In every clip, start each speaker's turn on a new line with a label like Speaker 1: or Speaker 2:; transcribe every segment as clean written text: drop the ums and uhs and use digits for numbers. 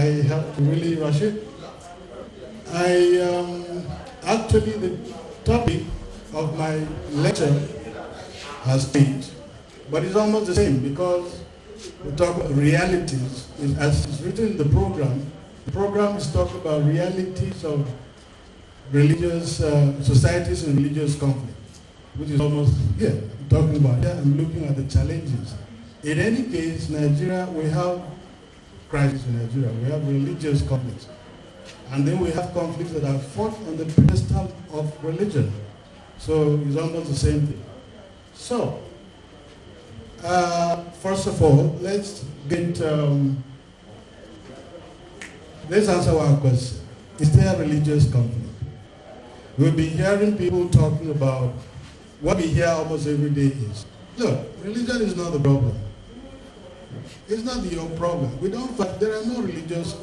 Speaker 1: I have to really rush it. Actually, the topic of my lecture has changed, but it's almost the same because we talk about realities. As it's written in the program is talking about realities of religious societies and religious conflict, which is almost here. I'm talking about here. I'm looking at the challenges. In any case, Nigeria, we have crisis in Nigeria. We have religious conflicts. And then we have conflicts that are fought on the pedestal of religion. So it's almost the same thing. So, first of all, let's answer one question. Is there a religious conflict? We've been hearing people talking about what we hear almost every day is, look, religion is not the problem. It's not your problem. We don't fight. There are no religious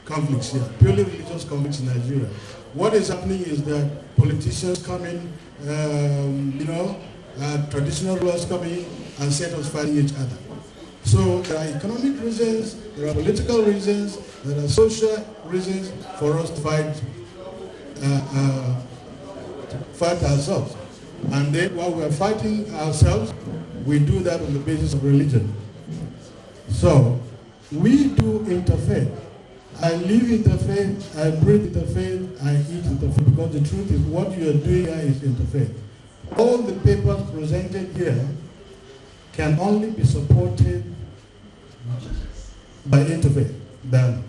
Speaker 1: conflicts here, purely religious conflicts in Nigeria. What is happening is that politicians come in, traditional rulers come in and set us fighting each other. So there are economic reasons, there are political reasons, there are social reasons for us to fight ourselves. And then while we're fighting ourselves, we do that on the basis of religion. So we do interfaith. I live interfaith, I breathe interfaith, I eat interfaith, because the truth is what you are doing here is interfaith. All the papers presented here can only be supported by interfaith. Then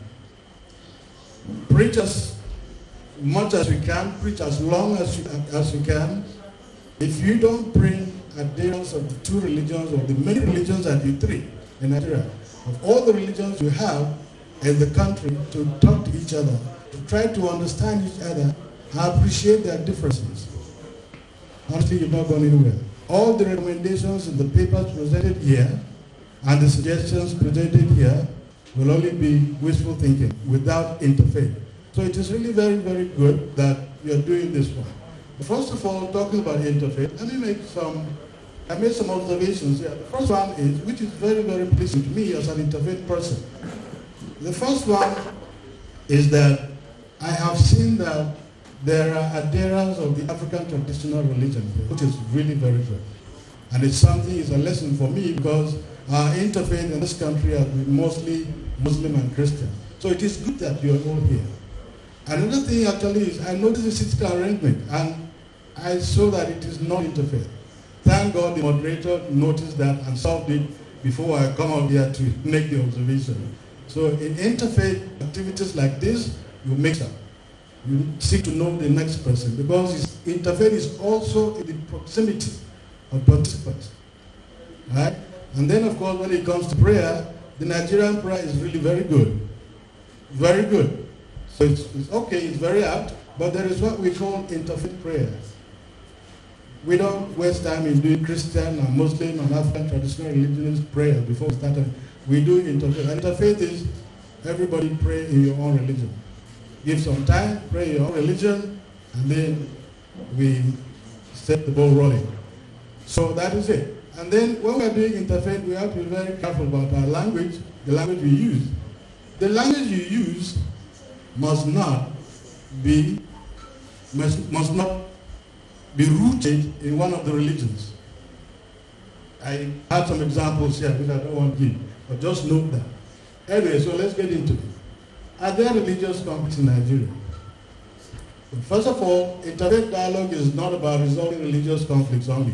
Speaker 1: preach as much as we can, preach as long as we can. If you don't bring adherents of the two religions, or the many religions that you three in Nigeria, of all the religions you have in the country, to talk to each other, to try to understand each other, and appreciate their differences, honestly, you've not gone anywhere. All the recommendations in the papers presented here and the suggestions presented here will only be wishful thinking without interfaith. So it is really very, very good that you're doing this one. But first of all, talking about interfaith, I made some observations here. The first one is, which is very, very pleasing to me as an interfaith person. The first one is that I have seen that there are adherents of the African traditional religion, which is really very good. And it's a lesson for me, because our interfaith in this country has been mostly Muslim and Christian. So it is good that you're all here. Another thing actually is, I noticed the system arrangement, and I saw that it is not interfaith. Thank God the moderator noticed that and solved it before I come out here to make the observation. So in interfaith activities like this, you mix up. You seek to know the next person, because interfaith is also in the proximity of participants. Right? And then, of course, when it comes to prayer, the Nigerian prayer is really very good. Very good. So it's okay, it's very apt, but there is what we call interfaith prayer. We don't waste time in doing Christian and Muslim and African traditional religious prayer before we start. We do interfaith. Interfaith is everybody pray in your own religion. Give some time, pray your own religion, and then we set the ball rolling. So that is it. And then when we're doing interfaith, we have to be very careful about our language, the language we use. The language you use must not be rooted in one of the religions. I have some examples here which I don't want to give, but just note that. Anyway, so let's get into it. Are there religious conflicts in Nigeria? First of all, interfaith dialogue is not about resolving religious conflicts only.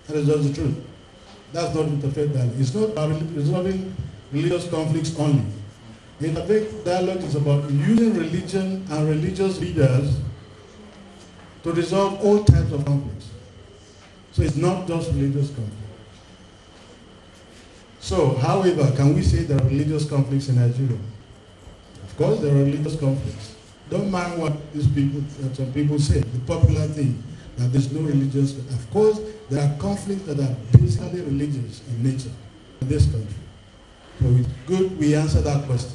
Speaker 1: That is just the truth. That's not interfaith dialogue. It's not about resolving religious conflicts only. Interfaith dialogue is about using religion and religious leaders to resolve all types of conflicts. So it's not just religious conflict. So, however, can we say there are religious conflicts in Nigeria? Of course, there are religious conflicts. Don't mind what some people say, the popular thing, that there's no religious. Of course, there are conflicts that are basically religious in nature in this country. So it's good we answer that question.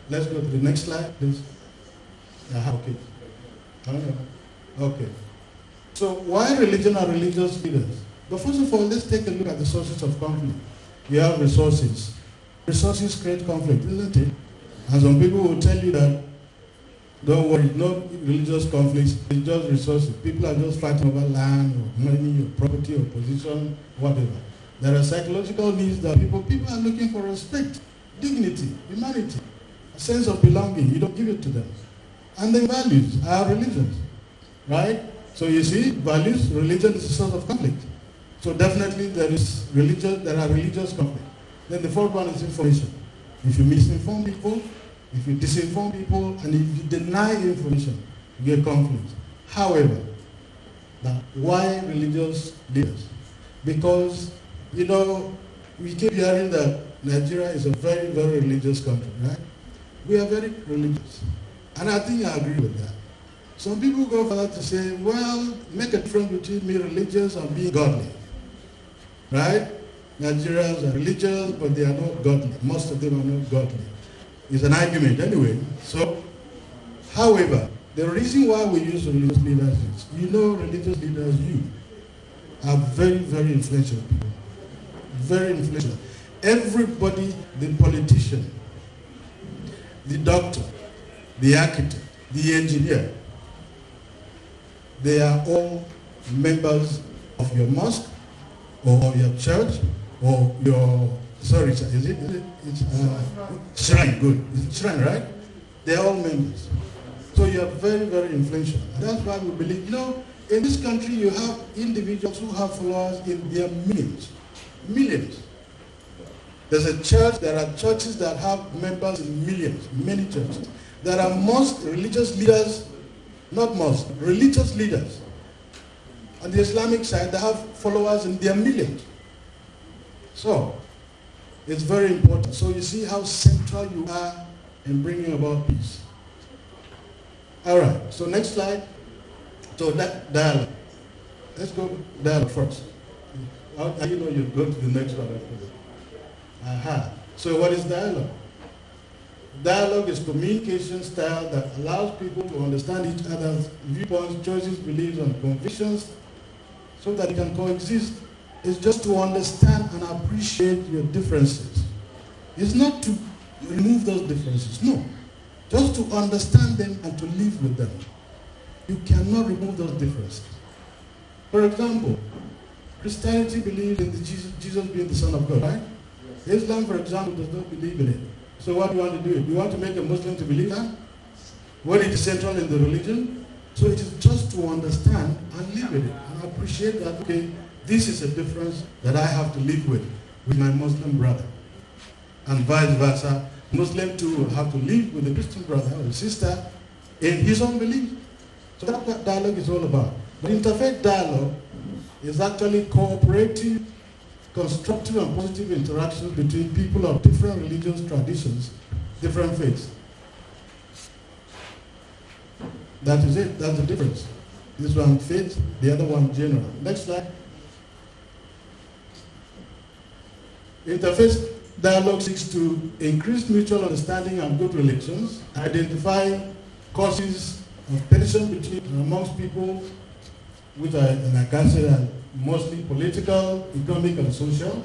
Speaker 1: Let's go to the next slide, please. Okay. Okay. So why religion or religious leaders? But first of all, let's take a look at the sources of conflict. You have resources. Resources create conflict, isn't it? And some people will tell you that, don't worry, no religious conflicts, it's just resources. People are just fighting over land or money or property or position, whatever. There are psychological needs that people are looking for: respect, dignity, humanity, a sense of belonging. You don't give it to them. And then values are religions, right? So you see, values, religion is a source of conflict. So definitely there are religious conflict. Then the fourth one is information. If you misinform people, if you disinform people, and if you deny information, you get conflict. However, now why religious leaders? Because, you know, we keep hearing that Nigeria is a very, very religious country, right? We are very religious. And I think I agree with that. Some people go further to say, well, make a difference between being religious and being godly. Right? Nigerians are religious, but they are not godly. Most of them are not godly. It's an argument anyway. So, however, the reason why we use religious leaders is, you know, religious leaders, you are very, very influential people. Very influential. Everybody, the politician, the doctor, the architect, the engineer, they are all members of your mosque or your church or your, sorry, it's shrine, good. It's shrine, right? They're all members. So you are very, very influential. And that's why we believe, you know, in this country you have individuals who have followers in their millions. Millions. There's a church, there are churches that have members in millions, many churches. There are mosque religious leaders, not mosque, religious leaders. On the Islamic side, they have followers in their millions. So, it's very important. So you see how central you are in bringing about peace. All right, so next slide. So that dialogue. Let's go dialogue first. You know you go to the next one. Aha. So what is dialogue? Dialogue is communication style that allows people to understand each other's viewpoints, choices, beliefs, and convictions so that they can coexist. It's just to understand and appreciate your differences. It's not to remove those differences, no. Just to understand them and to live with them. You cannot remove those differences. For example, Christianity believes in Jesus being the Son of God, right? Islam, for example, does not believe in it. So what do you want to do? You want to make a Muslim to believe that? What is central in the religion? So it is just to understand and live with it and appreciate that, okay, this is a difference that I have to live with my Muslim brother. And vice versa, Muslim too will have to live with the Christian brother or sister in his own belief. So that's what dialogue is all about. But interfaith dialogue is actually cooperative, constructive and positive interactions between people of different religious traditions, different faiths. That is it, that's the difference. This one faith, the other one general. Next slide. Interfaith dialogue seeks to increase mutual understanding and good relations, identify causes of tension between and amongst people, which are, like I said, mostly political, economic, and social,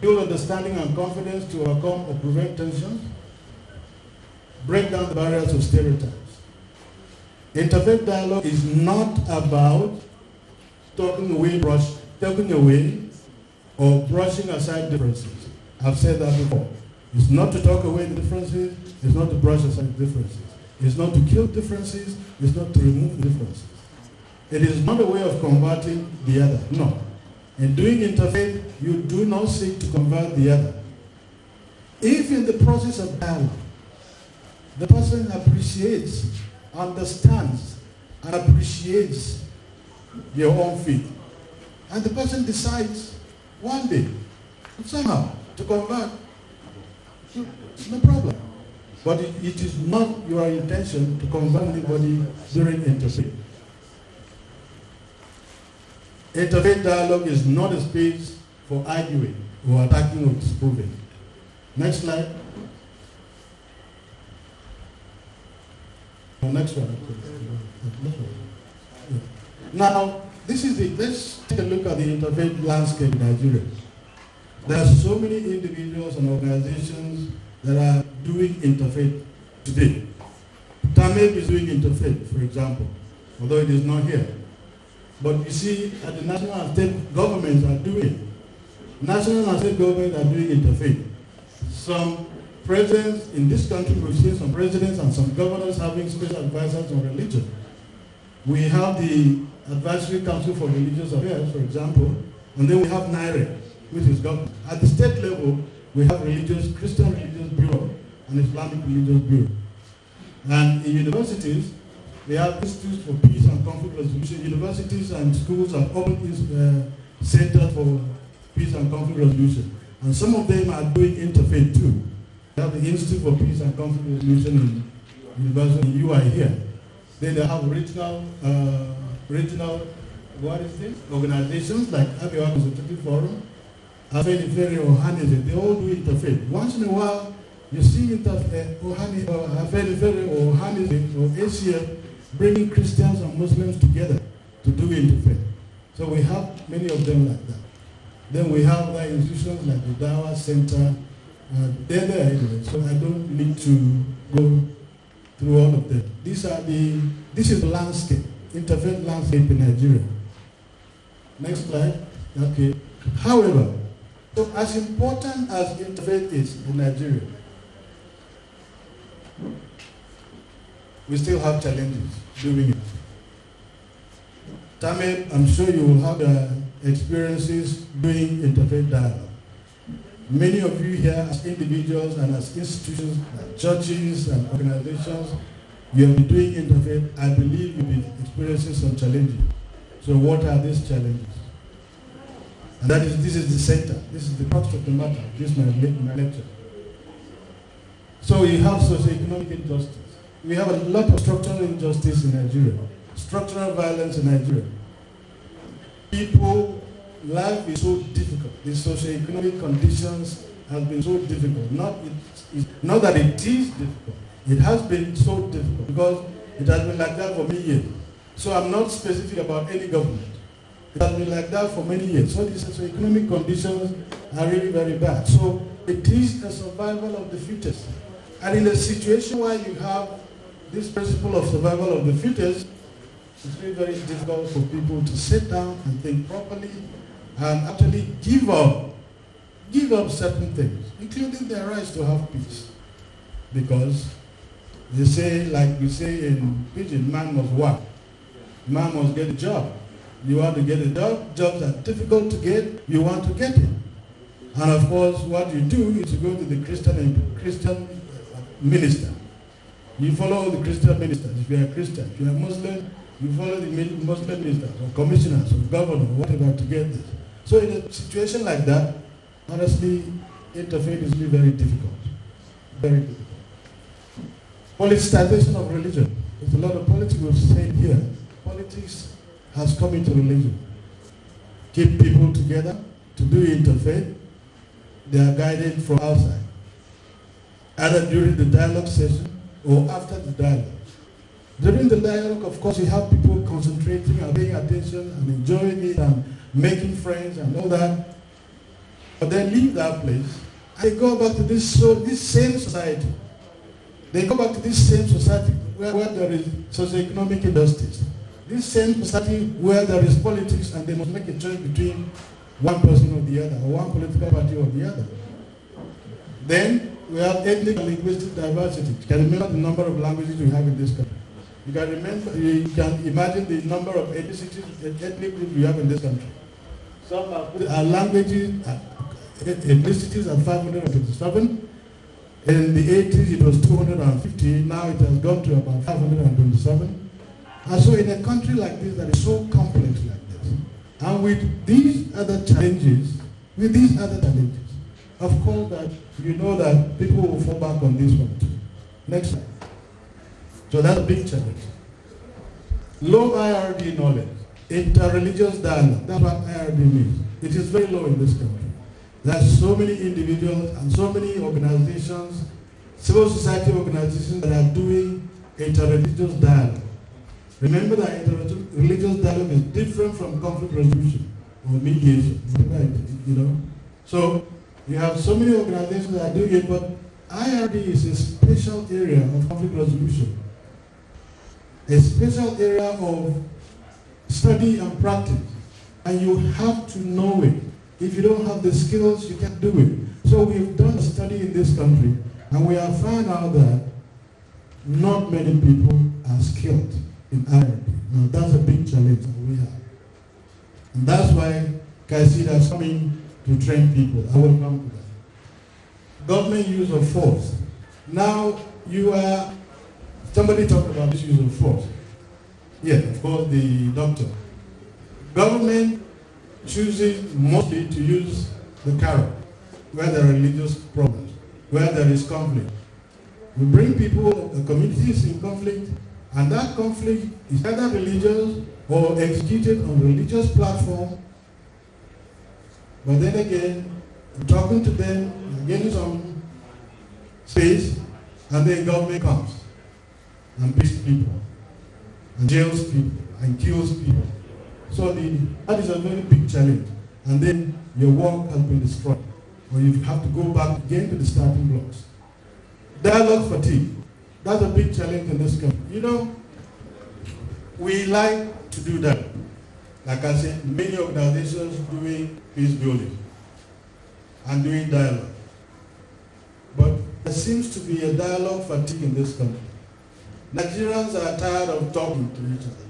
Speaker 1: build understanding and confidence to overcome or prevent tensions, break down the barriers of stereotypes. Interfaith dialogue is not about talking away or brushing aside differences. I've said that before. It's not to talk away the differences, it's not to brush aside differences. It's not to kill differences, it's not to remove differences. It is not a way of converting the other, no. In doing interfaith, you do not seek to convert the other. If in the process of dialogue, the person appreciates, understands, and appreciates your own faith, and the person decides one day, somehow, to convert, no problem. But it is not your intention to convert anybody during interfaith. Interfaith dialogue is not a space for arguing or attacking or disproving. Next slide. Next one. Now, let's take a look at the interfaith landscape in Nigeria. There are so many individuals and organizations that are doing interfaith today. TAMEB is doing interfaith, for example, although it is not here. But you see, at the national and state governments are doing it. National and state governments are doing interfaith. Some presidents in this country, we've seen some presidents and some governors having special advisors on religion. We have the Advisory Council for Religious Affairs, for example, and then we have NIRE, which is government. At the state level, we have Christian Religious Bureau and Islamic Religious Bureau. And in universities, we have institutes for peace and conflict resolution. Universities and schools have open centers for peace and conflict resolution. And some of them are doing interfaith too. They have the Institute for Peace and Conflict Resolution in University in UI here. Then they have regional organizations like Abiwa Consultative Forum, Afenifere or Hanese. They all do interfaith. Once in a while, you see Afenifere or Hanese or ACF bringing Christians and Muslims together to do interfaith. So we have many of them like that. Then we have other institutions like the Dawa Center. They're there anyway, so I don't need to go through all of them. This is the landscape, interfaith landscape in Nigeria. Next slide. Okay. However, so as important as interfaith is in Nigeria, we still have challenges doing it. Tame, I'm sure you will have experiences doing interfaith dialogue. Many of you here as individuals and as institutions, like churches and organizations, you have been doing interfaith. I believe you've been experiencing some challenges. So what are these challenges? And this is the center. This is the crux of the matter. This is my lecture. So you have socioeconomic injustice. We have a lot of structural injustice in Nigeria. Structural violence in Nigeria. Life is so difficult. The socioeconomic conditions have been so difficult. Not that it is difficult. It has been so difficult because it has been like that for many years. So I'm not specific about any government. It has been like that for many years. So the socioeconomic conditions are really very bad. So it is a survival of the fittest. And in a situation where you have this principle of survival of the fittest, it's very, very difficult for people to sit down and think properly and actually give up certain things, including their rights to have peace. Because they say, like we say in Pidgin, man must work. Man must get a job. You want to get a job, jobs are difficult to get, you want to get it. And of course, what you do is you go to the Christian minister. You follow the Christian ministers. If you are a Christian, if you are a Muslim, you follow the Muslim ministers or commissioners or governor or whatever to get this. So in a situation like that, honestly, interfaith is really very difficult. Very difficult. Politicization of religion. There's a lot of politics we've said here. Politics has come into religion. Keep people together to do interfaith. They are guided from outside. Either during the dialogue session or after the dialogue. During the dialogue, of course, you have people concentrating and paying attention and enjoying it and making friends and all that. But they leave that place and they go back to this same society. They go back to this same society where there is socioeconomic injustice. This same society where there is politics and they must make a choice between one person or the other, or one political party or the other. Then we have ethnic and linguistic diversity. You can remember the number of languages we have in this country. You can imagine the number of ethnic groups we have in this country. Some are languages, ethnicities are 527. In the 80s it was 250, now it has gone to about 527. And so in a country like this that is so complex like this, and with these other challenges, of course that you know that people will fall back on this one too. Next slide. So that's a big challenge. Low IRD knowledge, interreligious dialogue, that's what IRD means. It is very low in this country. There are so many individuals and so many organizations, civil society organizations that are doing interreligious dialogue. Remember that interreligious dialogue is different from conflict resolution or mediation, whatever it is, you know. So you have so many organizations that are doing it, but IRD is a special area of conflict resolution, a special area of study and practice, and you have to know it. If you don't have the skills, you can't do it. So we've done a study in this country, and we have found out that not many people are skilled in IRD. Now that's a big challenge that we have. And that's why KICD is coming to train people. I will come to that. Government use of force. Now somebody talked about this use of force. Yeah, of course, the doctor. Government chooses mostly to use the carrot where there are religious problems, where there is conflict. We bring people, communities in conflict, and that conflict is either religious or executed on a religious platform. But then again, talking to them, getting some space, and then government comes and beats people, and jails people, and kills people. So that is a very big challenge. And then your work has been destroyed, or you have to go back again to the starting blocks. Dialogue fatigue. That's a big challenge in this country. You know, we like to do that. Like I said, many organizations doing peace building and doing dialogue. But there seems to be a dialogue fatigue in this country. Nigerians are tired of talking to each other.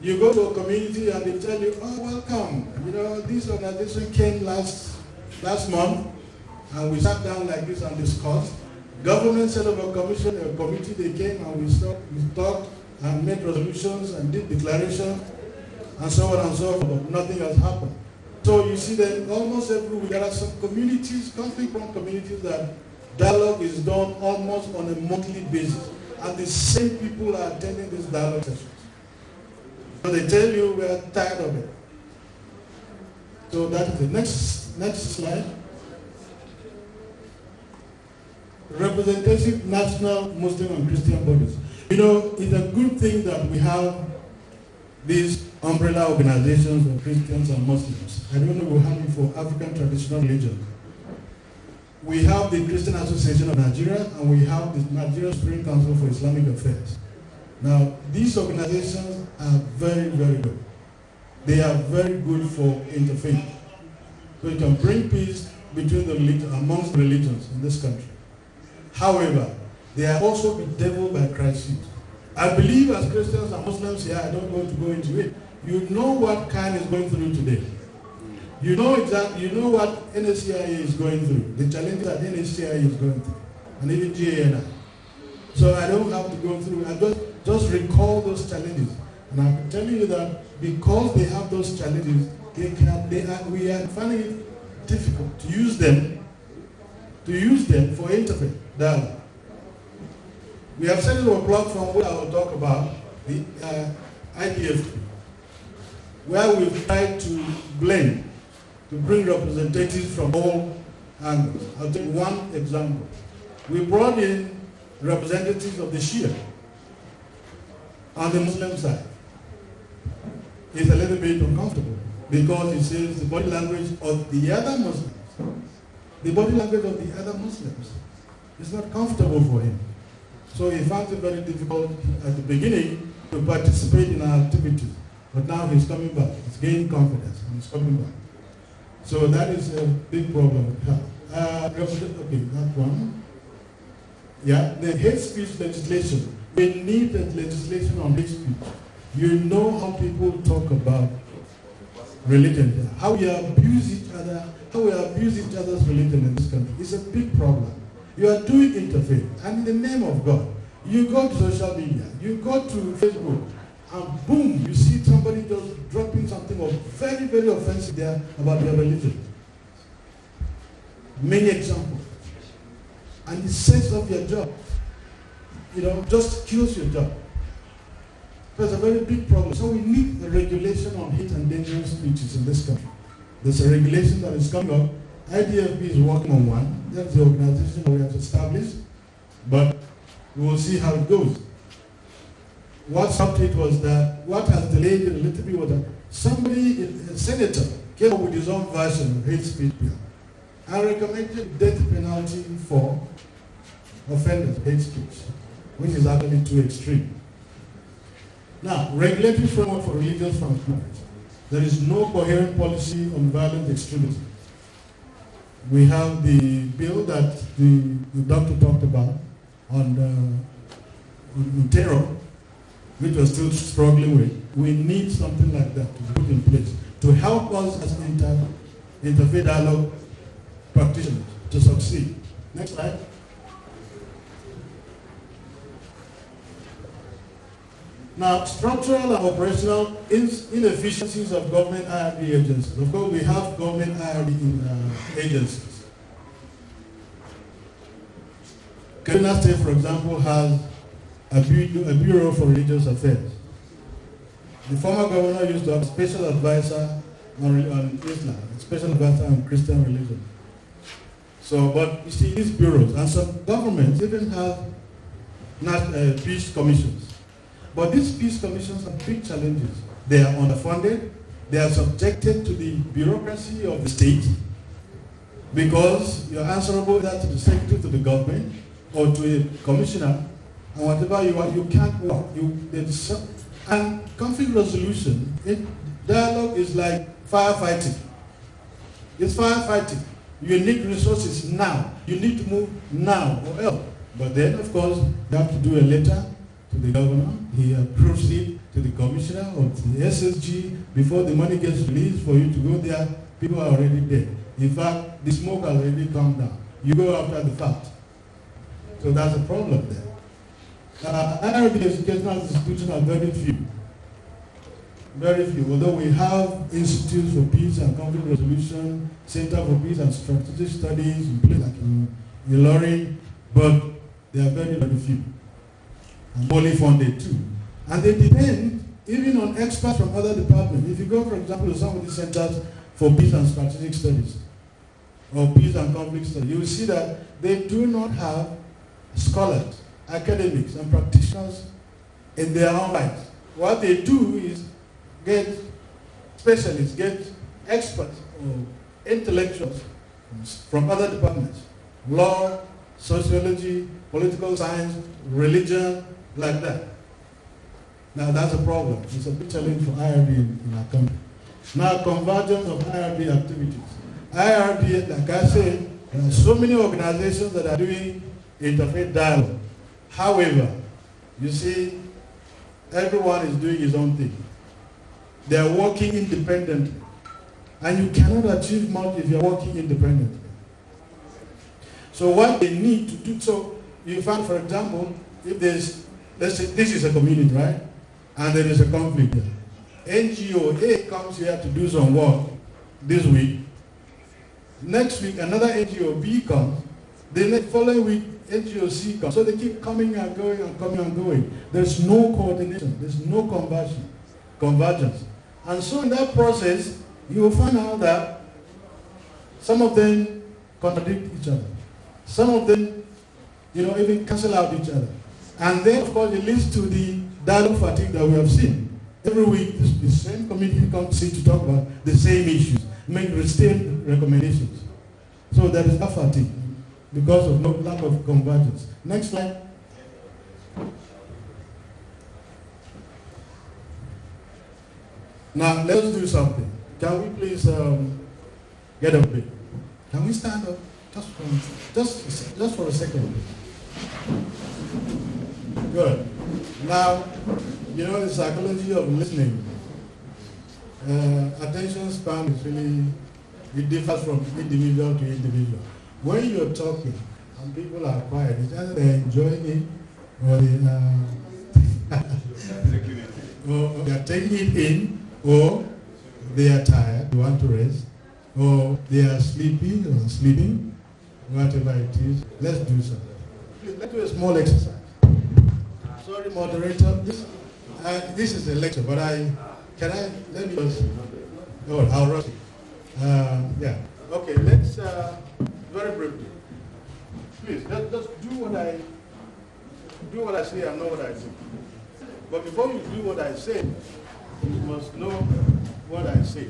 Speaker 1: You go to a community and they tell you, oh, welcome. You know, this organization came last month, and we sat down like this and discussed. Government set up a committee, they came and we talked and made resolutions and did declarations and so on and so forth, but nothing has happened. So you see that almost everywhere, there are some communities, conflict-prone communities, that dialogue is done almost on a monthly basis. And the same people are attending these dialogue sessions. So they tell you we are tired of it. So that is the next slide. Representative national Muslim and Christian bodies. You know, it's a good thing that we have these umbrella organizations of Christians and Muslims. I don't know we have it for African traditional religions. We have the Christian Association of Nigeria, and we have the Nigerian Supreme Council for Islamic Affairs. Now, these organizations are very, very good. They are very good for interfaith. So you can bring peace between the amongst religions in this country. However, they are also bedeviled by crises. I believe as Christians and Muslims here, I don't want to go into it. You know what Khan is going through today. You know what NSCIA is going through, the challenges that NSCIA is going through, and even GANI. So I don't have to go through, I just recall those challenges. And I'm telling you that because they have those challenges, we are finding it difficult to use them for interfaith dialogue. We have set up a platform where I will talk about the IPF, where we've tried to blend, to bring representatives from all angles. I'll take one example. We brought in representatives of the Shia on the Muslim side. It's a little bit uncomfortable because it says the body language of the other Muslims. The body language of the other Muslims is not comfortable for him. So he found it very difficult at the beginning to participate in our activities. But now he's coming back. He's gaining confidence and he's coming back. So that is a big problem we have. Okay, that one. Yeah, the hate speech legislation. We need a legislation on hate speech. You know how people talk about religion, how we abuse each other, how we abuse each other's religion in this country. It's a big problem. You are doing interfaith, and in the name of God, you go to social media, you go to Facebook, and boom, you see somebody just dropping something of very, very offensive there about their religion. Many examples. And it sets up your job. You know, just kills your job. That's a very big problem. So we need a regulation on hate and dangerous speeches in this country. There's a regulation that is coming up. IDFB is working on one. That's the organization that we have established. But we will see how it goes. What stopped it was that, what has delayed it a little bit was that somebody, a senator, came up with his own version of hate speech bill. and recommended death penalty for offenders, hate speech, which is actually too extreme. Now, regulatory framework for religious freedom. There is no coherent policy on violent extremism. We have the bill that the doctor talked about on terror, which we're still struggling with. We need something like that to be put in place to help us as interfaith dialogue practitioners to succeed. Next slide. Now, structural and operational inefficiencies of government IRD agencies. Of course, we have government IRD agencies. Kaduna State, for example, has a Bureau for Religious Affairs. The former governor used to have a special advisor on Islam, a special advisor on Christian religion. So, but you see, these bureaus, and some governments even have peace commissions. But these peace commissions have big challenges. They are underfunded, they are subjected to the bureaucracy of the state, because you're answerable either to the secretary, to the government, or to a commissioner, and whatever you want, you can't work. And conflict resolution, dialogue is like firefighting. It's firefighting. You need resources now. You need to move now or else. But then, of course, you have to do a letter to the governor. He approves it to the commissioner or to the SSG. Before the money gets released for you to go there, people are already dead. In fact, the smoke has already come down. You go after the fact. So that's a problem there. IRB educational institutions are very few. Very few. Although we have institutes for peace and conflict resolution, Center for Peace and Strategic Studies, in place like in Ilorin, but they are very, very few. And poorly funded too. And they depend even on experts from other departments. If you go, for example, to some of the centers for peace and strategic studies, or peace and conflict studies, you will see that they do not have scholars, academics, and practitioners in their own rights. What they do is get specialists, get experts or intellectuals from other departments, law, sociology, political science, religion, like that. Now that's a problem. It's a big challenge for IRD in our country. Now, convergence of IRD activities. IRD, like I said, there are so many organizations that are doing interfaith dialogue. However, you see, everyone is doing his own thing. They are working independently. And you cannot achieve much if you are working independently. So what they need to do, so you find, for example, if there's, let's say this is a community, right? And there is a conflict there. NGO A comes here to do some work this week. Next week, another NGO B comes. The following week, NGO C comes. So they keep coming and going and coming and going. There's no coordination. There's no convergence. And so in that process, you will find out that some of them contradict each other. Some of them, even cancel out each other. And then, of course, it leads to the dialogue fatigue that we have seen. Every week, the same committee comes to talk about the same issues, make the same recommendations. So there is that fatigue because of no lack of convergence. Next slide. Now, let's do something. Can we please get up a bit? Can we stand up? Just for a second. Good. Now, the psychology of listening. Attention span is really, it differs from individual to individual. When you're talking and people are quiet, it's either they're enjoying it or they are taking it in, or they are tired, they want to rest, or they are sleepy or sleeping, whatever it is. Let's do something. Let's do a small exercise. Sorry, moderator. This is a lecture, but let me just, I'll rush it. Yeah. Okay, let's, very briefly. Please, just do what I say and know what I say. But before you do what I say, you must know what I say.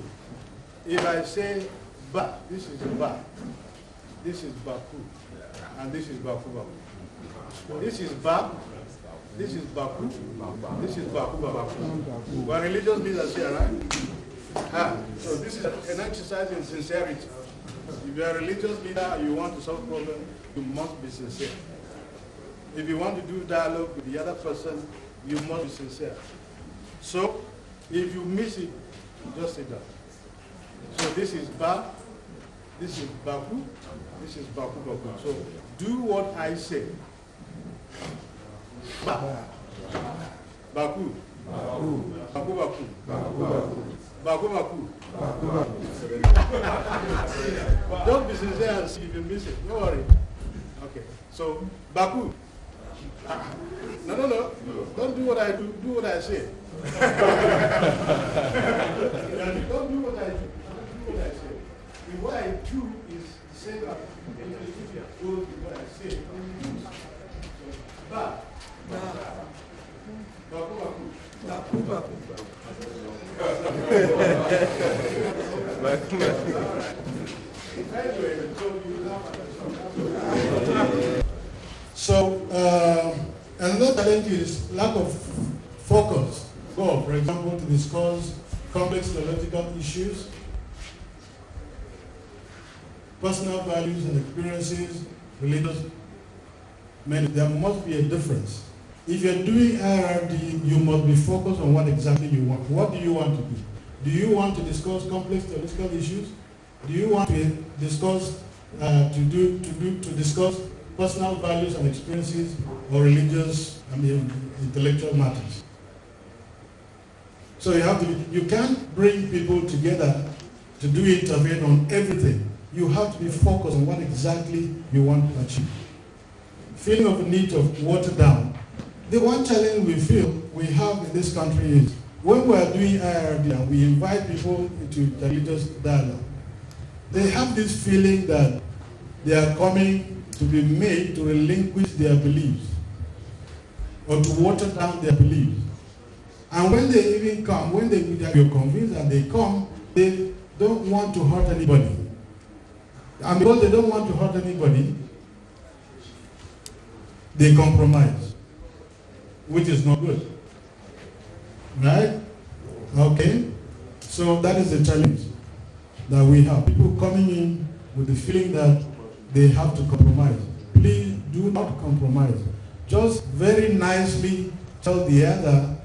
Speaker 1: If I say ba, this is ba. this is Baku, and this is Baku Baku. This is Ba, this is Baku, this is Baku Baku. We're religious leaders here, right? So this is an exercise in sincerity. If you're a religious leader and you want to solve problems, you must be sincere. If you want to do dialogue with the other person, you must be sincere. So, if you miss it, just say that. So this is Ba, this is Baku, this is Baku Baku. So do what I say. Ba, Baku, Baku Baku, Baku Baku. Don't be sincere and see if you miss it. Don't worry. Okay. So Baku. No. Don't do what I do. Do what I say. Don't do what I do. Do what I say. And what I do is say that. Do what I say. Ba. Baku Baku. Baku Baku. So another challenge is lack of focus. Go, for example, to discuss complex theological issues, personal values and experiences, religious. There must be a difference. If you're doing IRD, you must be focused on what exactly you want. What do you want to do? Do you want to discuss complex theological issues? Do you want to discuss discuss personal values and experiences, or religious intellectual matters? So you can't bring people together to do intervene on everything. You have to be focused on what exactly you want to achieve. Feeling of the need to water down. The one challenge we feel we have in this country is when we are doing IRD and we invite people into religious dialogue, they have this feeling that they are coming to be made to relinquish their beliefs or to water down their beliefs. And when they even come, when you're convinced and they come, they don't want to hurt anybody. And because they don't want to hurt anybody, they compromise, which is not good. Right? Okay? So that is the challenge that we have. People coming in with the feeling that they have to compromise. Please do not compromise. Just very nicely tell the other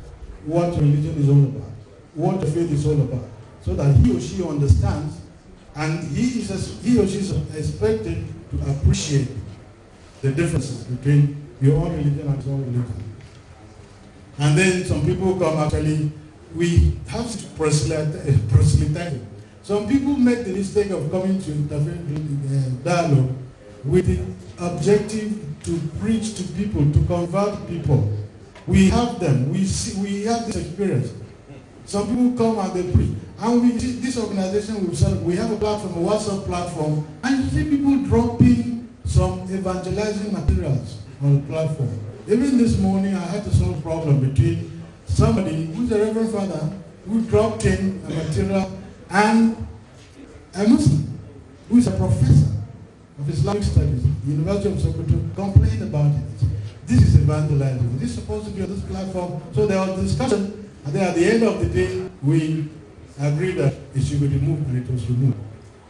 Speaker 1: what religion is all about, what the faith is all about, so that he or she understands, and he or she is expected to appreciate the differences between your own religion and his own religion. And then some people come, actually, we have to proselytize. Some people make the mistake of coming to dialogue with the objective to preach to people, to convert people. We have them. We have this experience. Some people come and they preach. And this organization, we have a platform, a WhatsApp platform, and you see people dropping some evangelizing materials on the platform. Even this morning, I had to solve a problem between somebody who's a Reverend Father who dropped in a material and a Muslim who is a professor of Islamic Studies, University of Sokoto, complained about it. This is evangelizing. This is supposed to be on this platform. So there was discussion, and then at the end of the day, we agreed that it should be removed, and it was removed.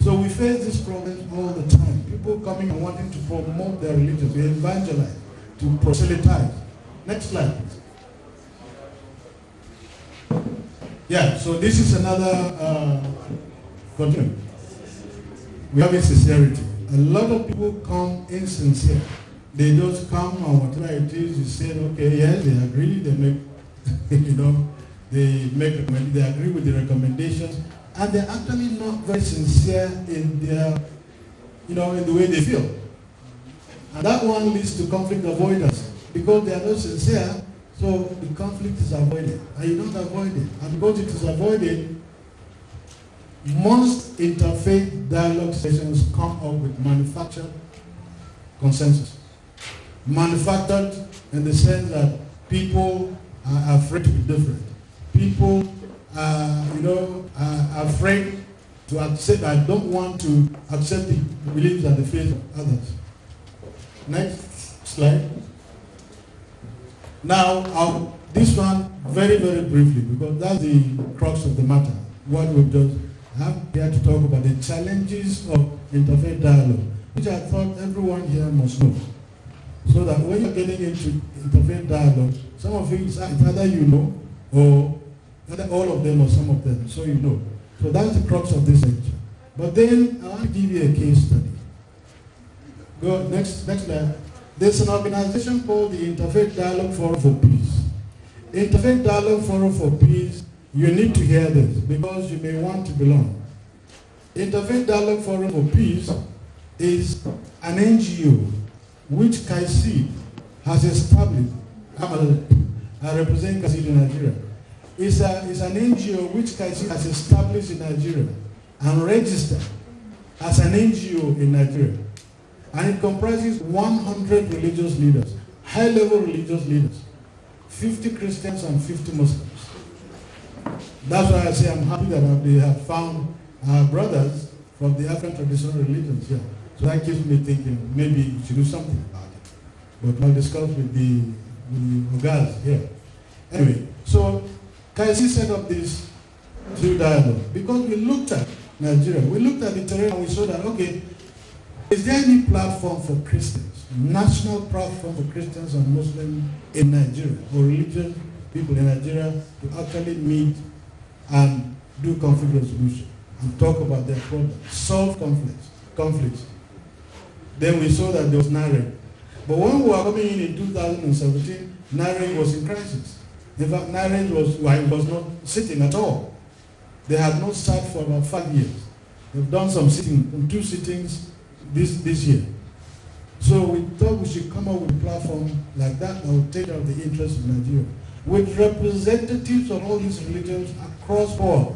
Speaker 1: So we face this problem all the time. People coming and wanting to promote their religion, to evangelize, to proselytize. Next slide, please. Yeah, so this is another continue. We have insincerity. A lot of people come insincere. They just come and whatever it is, you say, okay, yes, they agree, they make, they agree with the recommendations, and they're actually not very sincere in their, in the way they feel. And that one leads to conflict avoidance, because they are not sincere, so the conflict is avoided, and you don't avoid it. And because it is avoided, most interfaith dialogue sessions come up with manufactured consensus. Manufactured in the sense that people are afraid to be different. People are, are afraid to accept. I don't want to accept the beliefs and the faith of others. Next slide. Now, this one very, very briefly, because that's the crux of the matter. What we've just have here to talk about the challenges of interfaith dialogue, which I thought everyone here must know. So that when you're getting into interfaith dialogue, some of it is either you know, or either all of them or some of them, so you know. So that's the crux of this lecture. But then I want to give you a case study. Go next slide. There's an organization called the Interfaith Dialogue Forum for Peace. Interfaith Dialogue Forum for Peace, you need to hear this because you may want to belong. Interfaith Dialogue Forum for Peace is an NGO which KAISEED has established. I represent KAISEED in Nigeria. It's an NGO which KAISEED has established in Nigeria and registered as an NGO in Nigeria. And it comprises 100 religious leaders, high-level religious leaders, 50 Christians and 50 Muslims. That's why I say I'm happy that they have found our brothers from the African traditional religions here. So that keeps me thinking maybe we should do something about it. But I'll discuss with the Ogas here. Anyway, so KAISEED set up this through dialogue because we looked at Nigeria, we looked at the terrain and we saw that, okay, is there any platform for Christians, national platform for Christians and Muslims in Nigeria, or religious people in Nigeria to actually meet and do conflict resolution and talk about their problems, solve conflicts. Then we saw that there was NAREG. But when we were coming in 2017, NAREG was in crisis. In fact, NAREG was not sitting at all. They had not sat for about 5 years. They've done some sitting, 2 sittings this year. So we thought we should come up with a platform like that that would take care of the interests of Nigeria, with representatives of all these religions across board.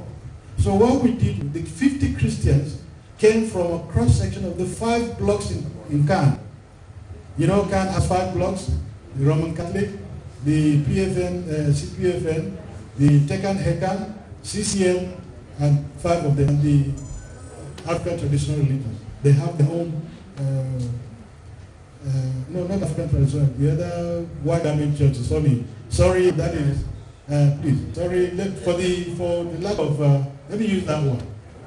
Speaker 1: So what we did, the 50 Christians came from a cross-section of the 5 blocks in Cannes. You know, Cannes has 5 blocks: the Roman Catholic, the PFN, CPFN, the Tekan Hekan, CCM, and 5 of them, the African traditional religions. They have their own, no, not African traditional, the other white garment churches. Sorry, that is, please, sorry, for the lack of, let me use that one,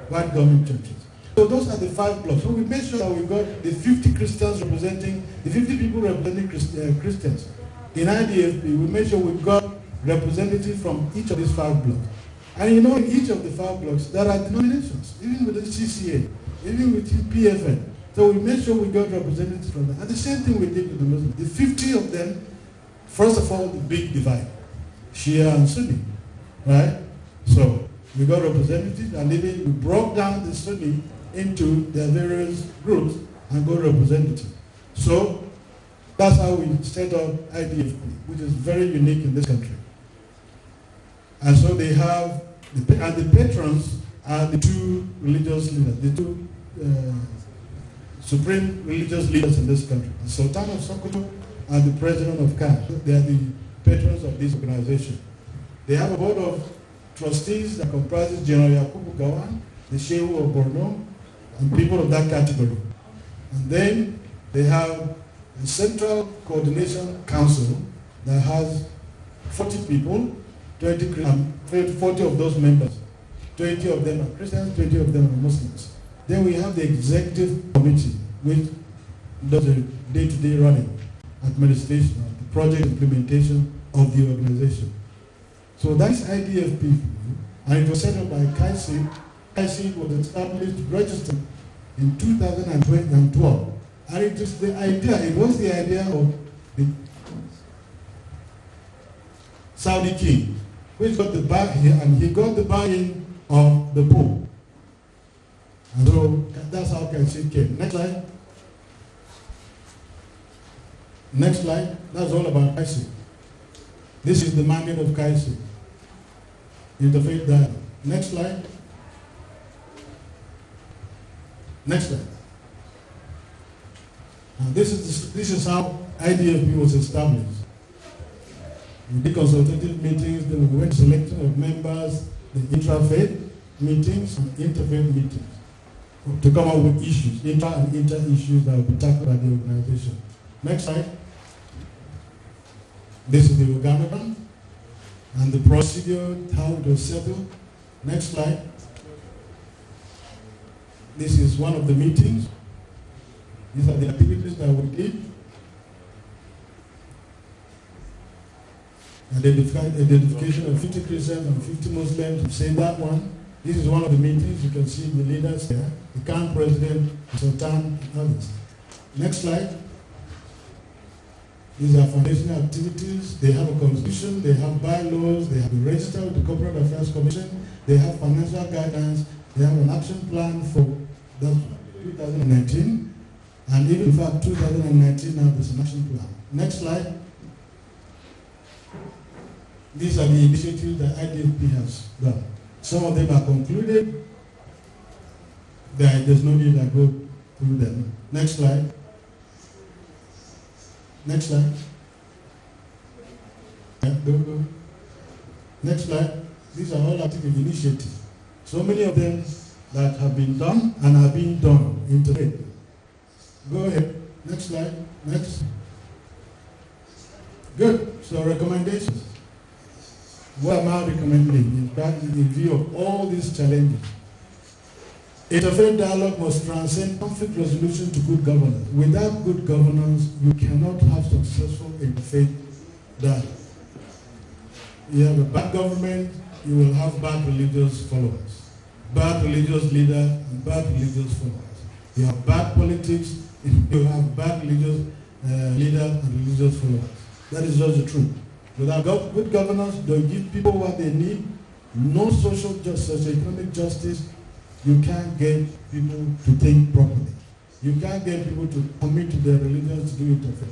Speaker 1: white garment churches. So those are the 5 blocks. So we made sure that we got the 50 Christians representing, the 50 people representing Christians. In IDFP, we made sure we got representatives from each of these 5 blocks. And you know, in each of the 5 blocks, there are denominations, even with the CCA, even with the PFN. So we made sure we got representatives from them. And the same thing we did with the Muslims. The 50 of them, first of all, the big divide, Shia and Sunni, right? So we got representatives, and then we broke down the Sunni into their various groups and got representatives. So that's how we set up IDFP, which is very unique in this country. And so they have, and the patrons are the 2 religious leaders, the 2 supreme religious leaders in this country, the Sultan of Sokoto and the President of Cannes. They are the patrons of this organization. They have a board of trustees that comprises General Yakubu Gawan, the Shehu of Borno, and people of that category. And then they have a central coordination council that has 40 people, 40 of those members. 20 of them are Christians, 20 of them are Muslims. Then we have the executive committee, which does the day-to-day running, administration, the project implementation of the organization. So that's IDFP, and it was set up by KAISEED. KAISEED was established, registered in 2012. And it was the idea of the Saudi king, which got the buy-in, and he got the buy-in of the Pope. And so that's how KAISEED came. Next slide. Next slide. That's all about KAISEED. This is the mandate of KAISEED. Interfaith dialogue. Next slide. Next slide. And this is how IDFP was established. We did consultative meetings, then we went selection of members, the intra-faith, meetings and interfaith meetings to come up with issues, inter issues that will be tackled by the organization. Next slide. This is the organogram and the procedure, how it was settled. Next slide. This is one of the meetings. These are the activities that we did. Identification of 50 Christians and 50 Muslims. Say that one. This is one of the meetings. You can see the leaders there. The current president, Atang, and others. Next slide. These are foundational activities. They have a constitution, they have bylaws, they have a register with the Corporate Affairs Commission, they have financial guidance, they have an action plan for 2019, and even in fact 2019 now there's an action plan. Next slide. These are the initiatives that IDFP has done. Some of them are concluded. There's no need to go through them. Next slide. Next slide. Yeah, go. Next slide. These are all active initiatives. So many of them that have been done and are being done in today. Go ahead. Next slide. Next. Good. So recommendations. What am I recommending in view of all these challenges? Interfaith dialogue must transcend conflict resolution to good governance. Without good governance, you cannot have successful interfaith dialogue. You have a bad government, you will have bad religious followers, bad religious leader and bad religious followers. You have bad politics, you have bad religious leader and religious followers. That is just the truth. Without good governance, don't give people what they need, no social justice, economic justice, you can't get people to think properly. You can't get people to commit to their religion to do it affair.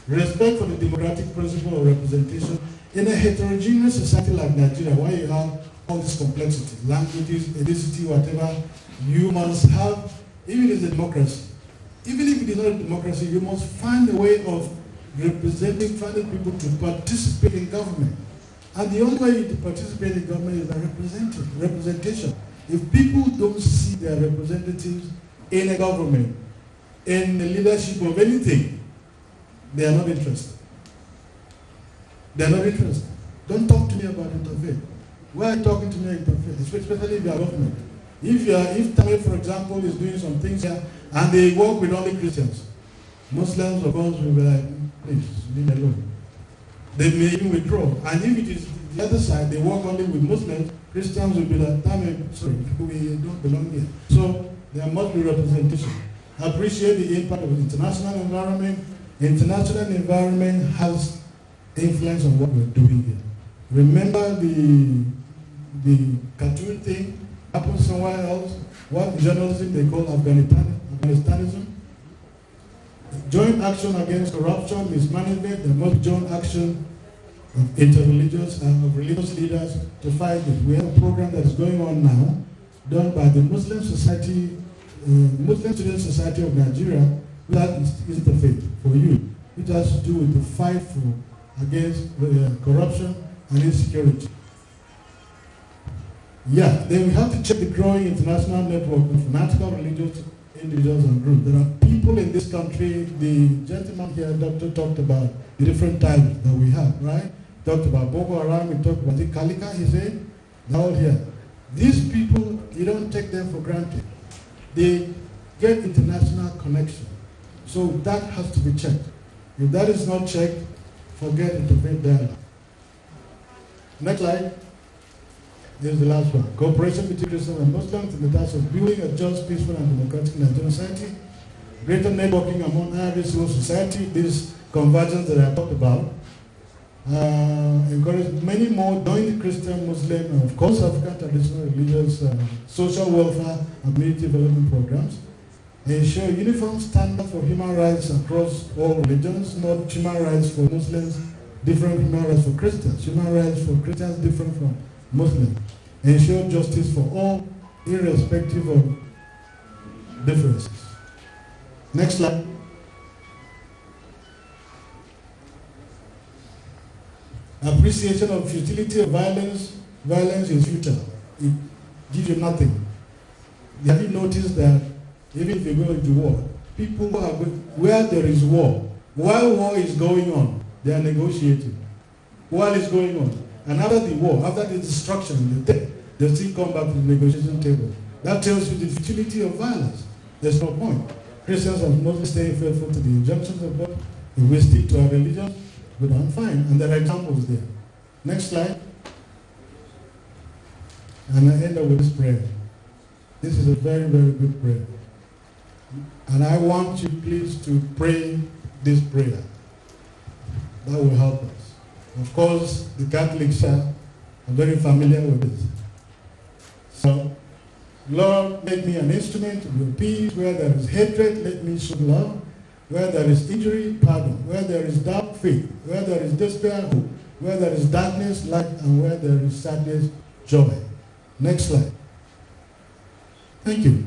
Speaker 1: Respect for the democratic principle of representation in a heterogeneous society like Nigeria, where you have all this complexity, languages, ethnicity, whatever, you must have, even if it's a democracy, even if it is not a democracy, you must find a way of finding people to participate in government. And the only way to participate in government is by representation. If people don't see their representatives in a government, in the leadership of anything, they are not interested. They are not interested. Don't talk to me about interfaith. Why are you talking to me about interfaith? Especially if you are government. If Tamil, for example, is doing some things here, and they work with only Christians, Muslims, of course, will be like, please, leave me alone. They may even withdraw. And if it is the other side, they work only with Muslims, Christians will be like, sorry, we don't belong here. So there must be representation. I appreciate the impact of the international environment. International environment has influence on what we're doing here. Remember the cartoon thing happens somewhere else? What journalism they call Afghanistanism? Joint action against corruption, mismanagement, the most joint action of interreligious and of religious leaders to fight it. We have a program that is going on now, done by the Muslim Society, Muslim Student Society of Nigeria, that is interfaith for you. It has to do with the fight against corruption and insecurity. Yeah, then we have to check the growing international network of fanatical religious individuals and groups. There are people in this country, the gentleman here, doctor, talked about the different types that we have, right? Talked about Boko Haram, we talked about the Kalika, he said, they're all here. These people, you don't take them for granted. They get international connection. So that has to be checked. If that is not checked, forget interfaith dialogue. Next slide. This is the last one. Cooperation between Christians and Muslims in the task of building a just, peaceful, and democratic Nigerian society. Greater networking among every civil society. This convergence that I talked about. Encourage many more join the Christian, Muslim, and of course African traditional religious, social welfare and community development programs. Ensure uniform standards for human rights across all religions, not human rights for Muslims, different human rights for Christians, human rights for Christians different from Muslims. Ensure justice for all, irrespective of differences. Next slide. Appreciation of futility of violence. Violence is futile. gives you nothing. Have you noticed that even if you go into war, people who are where there is war, while war is going on, they are negotiating. While it's going on. And after the war, after the destruction, they still come back to the negotiation table. That tells you the futility of violence. There's no point. Christians are not staying faithful to the injunctions of God. If we stick to our religion, good and fine. And there are examples there. Next slide. And I end up with this prayer. This is a very, very good prayer. And I want you please to pray this prayer. That will help us. Of course, the Catholics are very familiar with this. So, Lord, make me an instrument of your peace. Where there is hatred, let me show love. Where there is injury, pardon. Where there is doubt, faith. Where there is despair, hope. Where there is darkness, light. And where there is sadness, joy. Next slide. Thank you.